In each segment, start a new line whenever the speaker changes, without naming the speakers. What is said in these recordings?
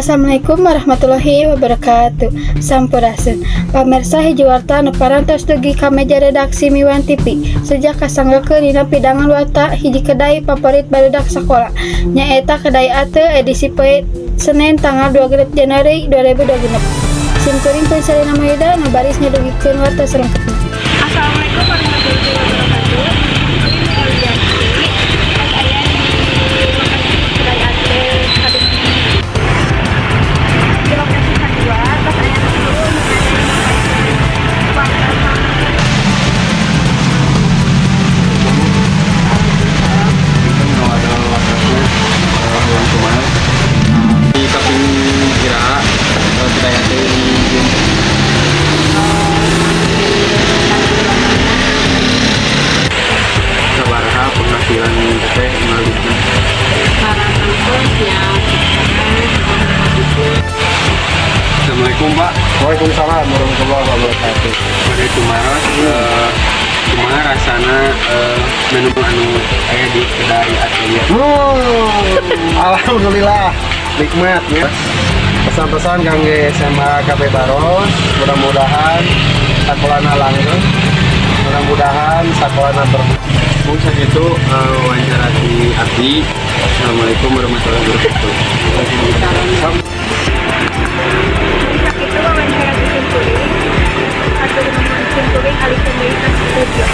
Assalamualaikum warahmatullahi wabarakatuh. Sampurasun. Pamirsa hiji warta nu parantos dugi ka meja redaksi Miwan TV. Sejak kasanggakeun dina pidangan warta hiji kedai favorit barudak sakola. Nyaeta kedai Ate edisi poe Senin tanggal 2 Januari 2026. Simkuring pun Selena Maida nu barisnya dugikeun warta selengkapna.
Assalamualaikum warahmatullahi wabarakatuh.
Assalamualaikum Pak.
Waalaikumsalam warahmatullahi wabarakatuh.
Pada kumaha kumaha rasana menu anu aya di kedai Ate.
Alhamdulillah nikmat ya. Pesan-pesan kangge SMA KB Baros, mudah-mudahan sakolana langgeng, mudah-mudahan sakolana
Mungkin sakitu wawancara di Abdi. Assalamualaikum warahmatullahi wabarakatuh.
Itu wawancara di Simkuring atau dengan Simkuring alih kembali ke studio.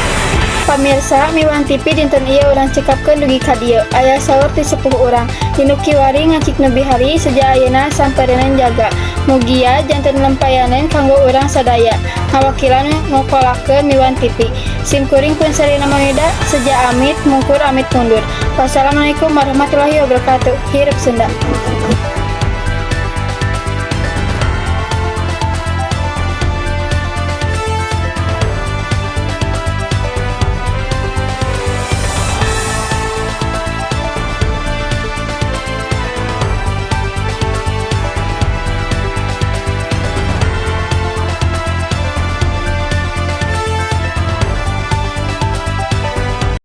Pamirsa Miwan TV dinten ieu urang cekapkeun dugi ka dieu. Aya saur ti 10 urang. Dinu kiwari ngacik nebi hari sejak ayeuna samperenan jaga. Mugia janten lempayaneun kanggo urang sadaya. Ngawakilan ngokolakeun Miwan TV. Simkuring pun Selena Maida sejak amit mungkur amit mundur. Wassalamualaikum warahmatullahi wabarakatuh. Hireup Sunda.